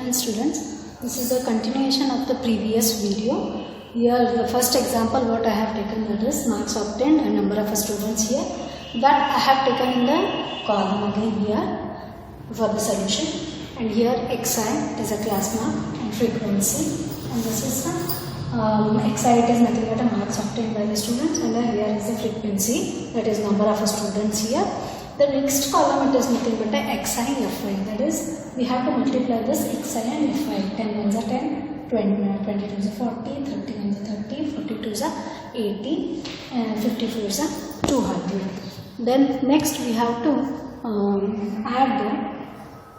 afternoon students. This is a continuation of the previous video. Here the first example what I have taken, that is marks obtained and number of students here, that I have taken in the column again here for the solution, and here xi is a class mark and frequency, and this is the xi, it is nothing but a marks obtained by the students, and then here is the frequency, that is number of students here. The next column, it is nothing but a xi fi, that is we have to multiply this xi and fi. 10 ones are 10, 22 is 40, 31 is 30, 42 is 80, and 54 is 200. Then next we have to add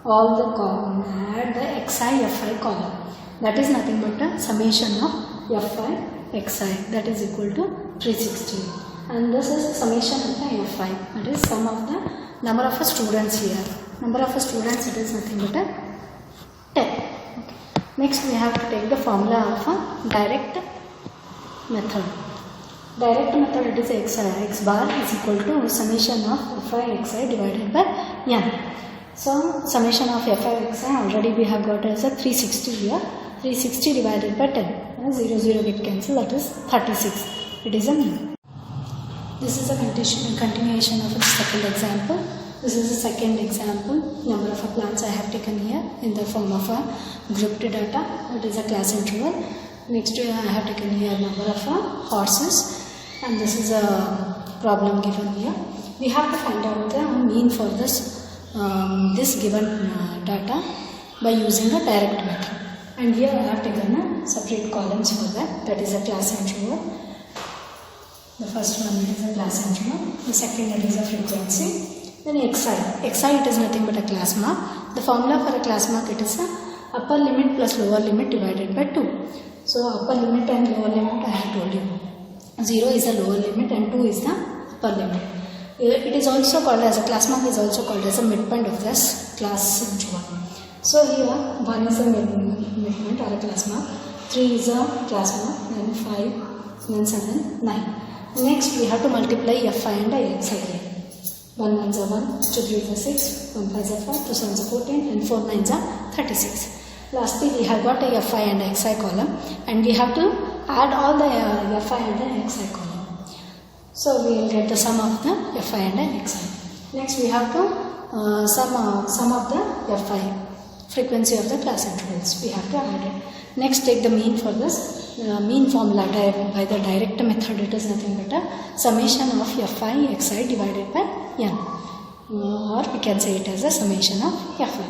all the column, add the xi fi column, that is nothing but a summation of fi xi, that is equal to 360. And this is summation of the fi, that is sum of the number of students here. Number of students, it is nothing but a 10. Okay. Next we have to take the formula of a direct method. Direct method, it is x bar is equal to summation of fi xi divided by n. So summation of fi xi already we have got as a 360 here. 360 divided by 10. 0 0 get cancelled, that is 36. It is a mean. This is a continuation of the second example. This is the second example. Number of plants I have taken here in the form of a grouped data. It is a class interval. Next I have taken here number of horses, and this is a problem given here. We have to find out the mean for this given data by using a direct method. And here I have taken separate columns for that. That is a class interval. The first one is a class interval, the second it is a frequency, then xi. Xi, it is nothing but a class mark. The formula for a class mark, it is a upper limit plus lower limit divided by 2. So upper limit and lower limit I have told you. 0 is the lower limit and 2 is the upper limit. It is also called as a class mark, is also called as a midpoint of this class interval. So here 1 is a midpoint or a class mark, 3 is a class mark, then 5, then 7, 9. Next we have to multiply fi and xi here. 1 1s are 1, 2 3s are 6, 1 5s are 5, 2 7s are 14, and 4 9s are 36. Lastly we have got a fi and xi column, and we have to add all the fi and the xi column. So we will get the sum of the fi and xi. Next we have to sum of the fi, frequency of the class intervals. We have to add it. Next take the mean for this. Mean formula by the direct method, it is nothing but a summation of fi xi divided by n, or we can say it as a summation of fi.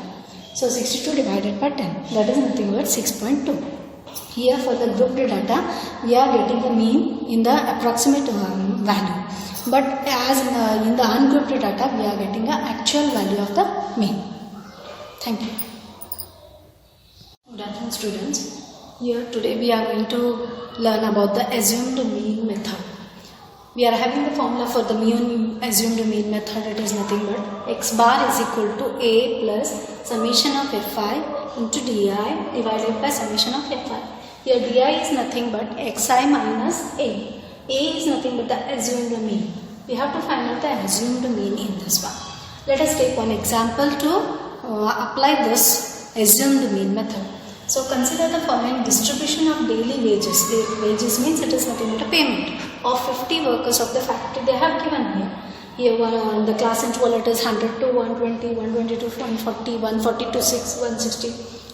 So 62 divided by 10, that is nothing but 6.2. Here for the grouped data we are getting the mean in the approximate value, but as in the ungrouped data we are getting the actual value of the mean. Thank you. Good afternoon students. Here today we are going to learn about the assumed mean method. We are having the formula for the assumed mean method. It is nothing but x bar is equal to a plus summation of fi into di divided by summation of fi. Here di is nothing but xi minus a. A is nothing but the assumed mean. We have to find out the assumed mean in this one. Let us take one example to apply this assumed mean method. So consider the following distribution of daily wages. Wages means it is nothing but a payment of 50 workers of the factory they have given here. Here the class interval, it is 100 to 120, 120 to 140, 140 to 6, 160,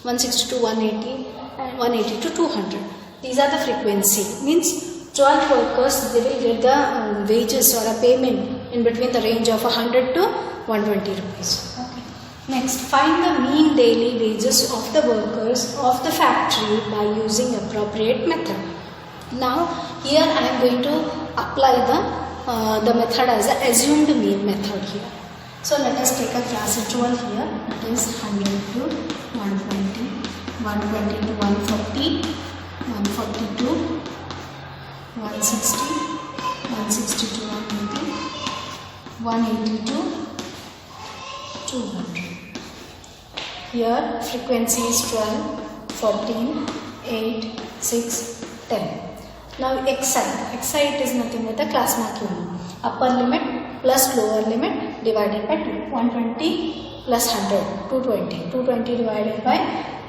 160 to 180, and 180 to 200. These are the frequency. Means 12 workers, they will get the wages or a payment in between the range of 100 to 120 rupees. Okay. Next, find the mean daily wages of the workers of the factory by using appropriate method. Now, here I am going to apply the method as an assumed mean method here. So, let us take a class interval here. It is 100 to 120, 120 to 140, 140 to 160, 160 to 180, 180 to 200. Here frequency is 12, 14, 8, 6, 10. Now xi it is nothing but the class mark unit. Upper limit plus lower limit divided by 2. 120 plus 100, 220. 220 divided by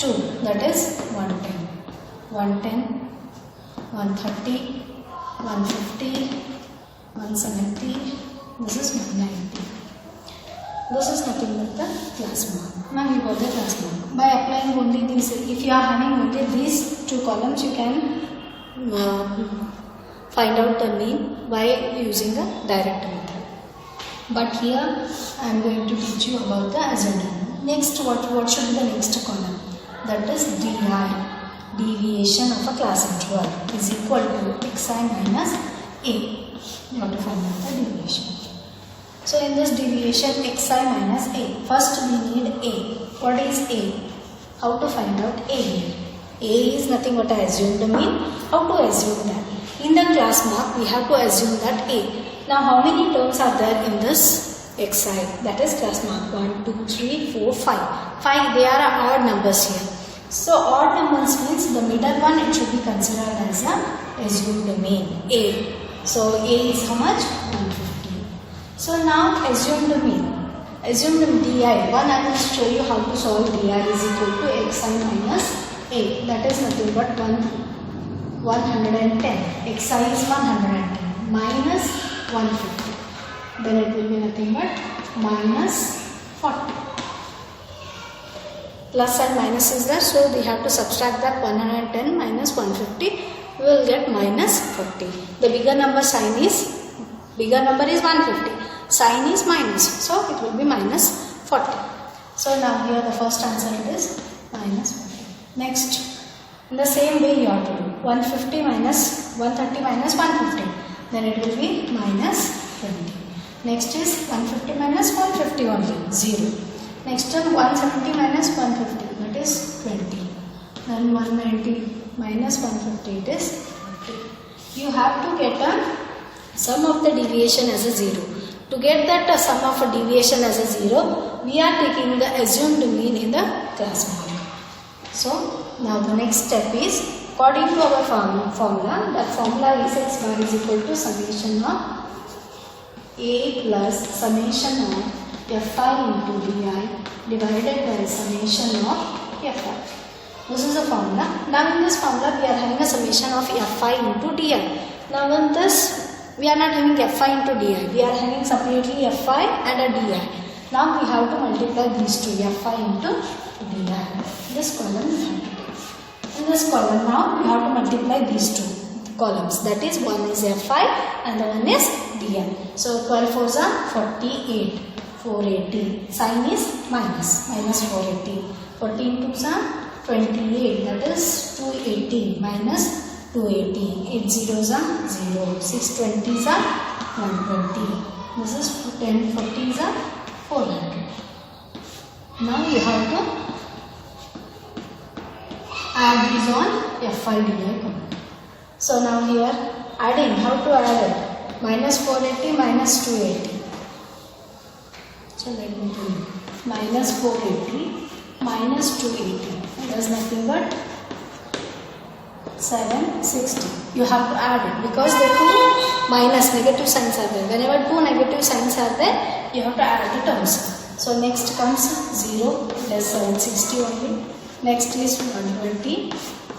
2, that is 110. 110, 130, 150, 170, this is 190. This is nothing but the class mark. Now we got the class mark. By applying only these, if you are having only these 2 columns, you can find out the mean by using the direct method. But here I am going to teach you about the assumed mean. Next, what should be the next column? That is DI, deviation of a class interval, is equal to xi minus a. You have to find out the deviation. So in this deviation xi minus a, first we need a. What is a? How to find out a here? A is nothing but I assumed mean. How to assume that? In the class mark, we have to assume that a. Now how many terms are there in this xi? That is class mark 1, 2, 3, 4, 5. 5, they are odd numbers here. So odd numbers means the middle one, it should be considered as a assumed mean, a. So a is how much? 150. So now assumed mean. Assumed di. One I will show you how to solve di is equal to xi minus a. That is nothing but 110. Xi is 110 minus 150. Then it will be nothing but minus 40. Plus and minus is there, so we have to subtract that 110 minus 150. We will get minus 40. The bigger number is 150. Sign is minus, so it will be minus 40. So now here the first answer is minus 40. Next, in the same way you have to do 150 minus 130 minus 150. Then it will be minus 20. Next is 150 minus 150 only, 0. Next one 170 minus 150, that is 20. Then 190 minus 150, it is 40. You have to get a sum of the deviation as a 0. To get that sum of a deviation as a 0, we are taking the assumed mean in the class mark. So now the next step is, according to our formula, that formula is x bar is equal to summation of a plus summation of fi into di divided by summation of fi. This is the formula. Now in this formula we are having a summation of fi into di. Now in this we are not having fi into di. We are having separately fi and a di. Now we have to multiply these two, fi into di. This column we have to take. In this column now we have to multiply these two columns. That is, one is fi and the one is di. So 12 4s are 48. 480. Sign is minus 480. 14 2s are 28. That is 280 minus 280. 8 zeros are 0. 6 20s are 120. This is 10 40s are 400. Now you have to add these on fi di column. So now here adding, how to add it? Minus 480 minus 280. So let me do it. Minus 480 minus 280. That is nothing but 760. You have to add it because the two minus negative signs are there. Whenever two negative signs are there, you have to add the terms. So next comes 0, less 760 only. Next is 120.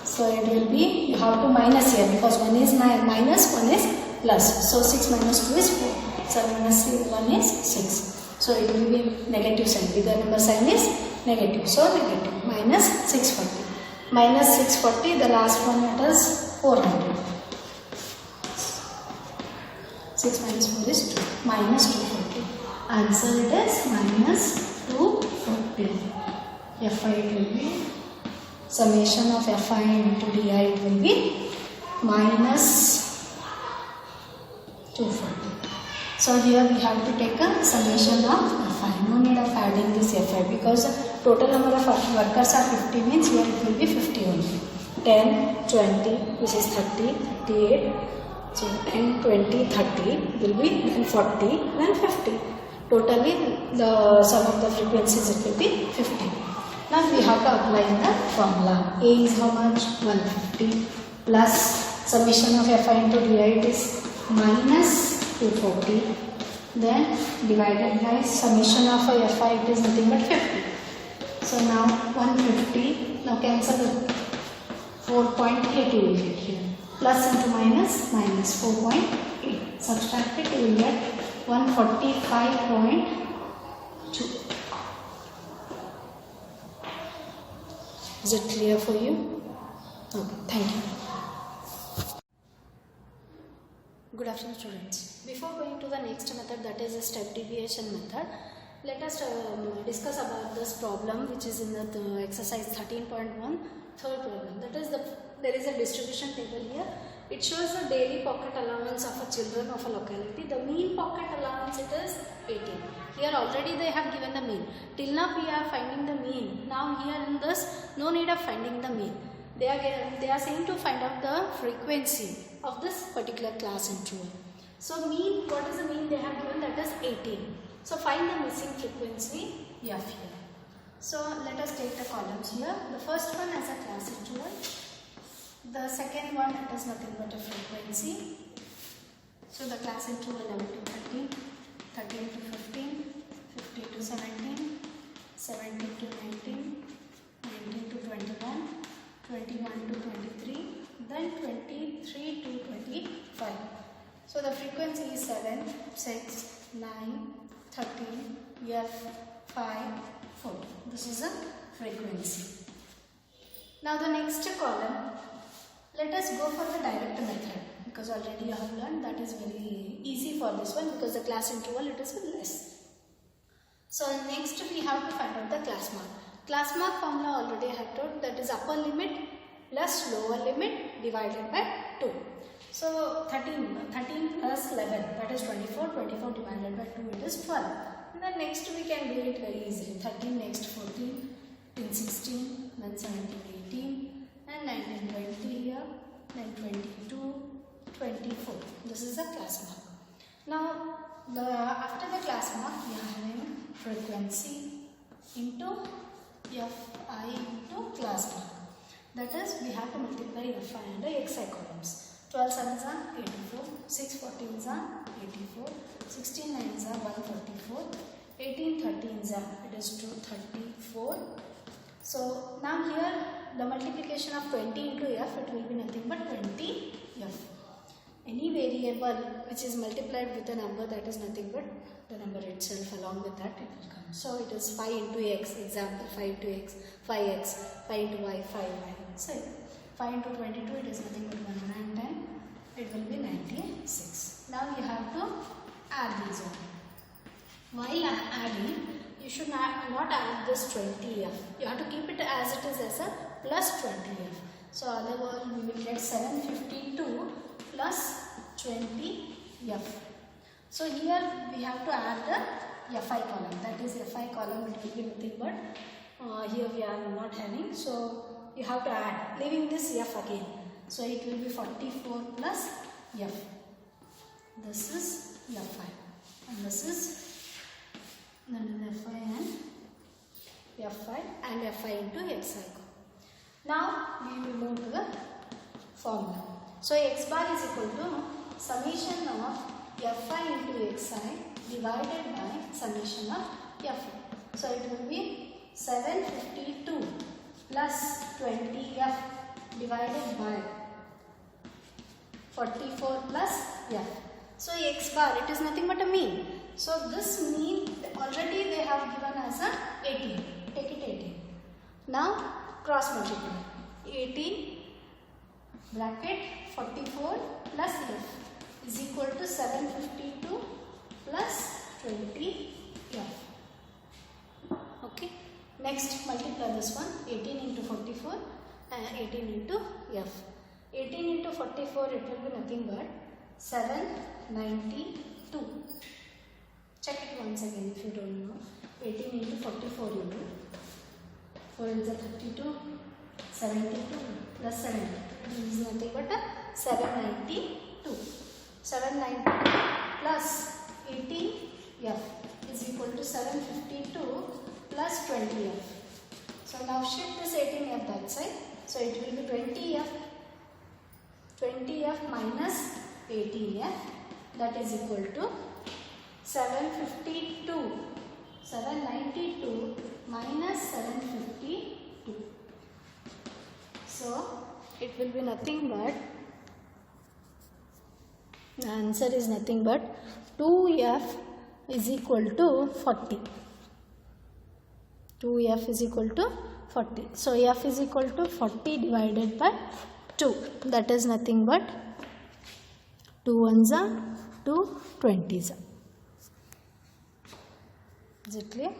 So it will be, you have to minus here because one is minus, one is plus. So 6 minus 2 is 4. 7 minus 1 is 6. So it will be negative sign. Bigger number sign is negative. So negative. Minus 640. Minus 640. The last one, it is 400. 6 minus 4 is 2. Minus 240. Answer it is minus 240. Fi it will be, summation of fi into di it will be minus 240. So here we have to take a summation of fi. No need of adding this fi because total number of workers are 50 means here it will be 50 only. 10, 20, this is 30, 38. So 10, 20, 30 will be then 40, then 50. Totally the sum of the frequencies it will be 50. Now we have to apply the formula. A is how much? 150 plus summation of fi into di it is minus 240. Then divided by summation of fi it is nothing but 50. So now 150 Now cancel it. 4.8 you will get here. Plus into minus, minus 4.8. Subtract it, you will get 145.2. Is it clear for you? Okay, thank you. Good afternoon, students. Before going to the next method, that is a step deviation method, let us discuss about this problem which is in the exercise 13.1, third problem. That is there is a distribution table here. It shows the daily pocket allowance of a children of a locality. The mean pocket allowance it is 18. Here already they have given the mean. Till now we are finding the mean. Now here in this, no need of finding the mean. They are saying to find out the frequency of this particular class interval. So mean, what is the mean they have given? That is 18. So find the missing frequency f here. So let us take the columns here. The first one as a class interval. The second one it is nothing but a frequency. So the class interval 11 to 13, 13 to 15, 15 to 17, 17 to 19, 19 to 21, 21 to 23, then 23 to 25. So the frequency is 7, 6, 9, 13, F, 5, 4. This is a frequency. Now the next column, let us go for the direct method, because already you have learned that is very easy for this one, because the class interval it is less. So next we have to find out the class mark. Class mark formula already I have told, that is upper limit plus lower limit divided by 2. So 13 plus 11, that is 24, 24 divided by 2 it is 12. And then next we can do it very easily. 13 next 14, then 16, then 17, 18, and 19, 20 here, then 22, 24. This is the class mark. Now after the class mark we are having frequency into Fi into class mark. That is, we have to multiply Fi and the Xi columns. 12 7s are 84, 6 14s are 84, 16 9s are 144, 18 13s are it is 234. So now here the multiplication of 20 into F, it will be nothing but 20 F. Any variable which is multiplied with a number, that is nothing but the number itself, along with that it will come. So it is 5 into X, example 5 into X, 5X, 5 into Y, 5Y. So 5 into 22 it is nothing but 110, it will be 96. Now you have to add these one. While adding, you should not add this 20F. You have to keep it as it is as a plus 20F. So otherwise we will get 752 plus 20F. So here we have to add the Fi column. That is Fi column, it will be nothing but here we are not having. So you have to add, leaving this F again. So it will be 44 plus F. This is Fi. And this is Fi and Fi and Fi into Xi. Now we will move to the formula. So X bar is equal to summation of Fi into Xi divided by summation of Fi. So it will be 752 plus 20F divided by 44 plus F. So X bar, it is nothing but a mean. So this mean already they have given as a 18. Take it 18. Now cross multiply. 18 bracket 44 plus F is equal to 752 plus 20F. Okay. Next multiply this one. 18 into 44 and 18 into F. 18 into 44 it will be nothing but 792. Check it once again if you don't know. 18 into 44 you do. 4 is a 32. 72 plus 70. This is nothing but a 792. 792 plus 80F is equal to 752 plus 20F. So now shift this 18F that side. So it will be 20F. 20F minus 18F, that is equal to 792 minus 752. So it will be nothing but, the answer is nothing but 2f is equal to 40. 2f is equal to 40. So f is equal to 40 divided by 2. That is nothing but 2 ones are 2 20s. Is it clear?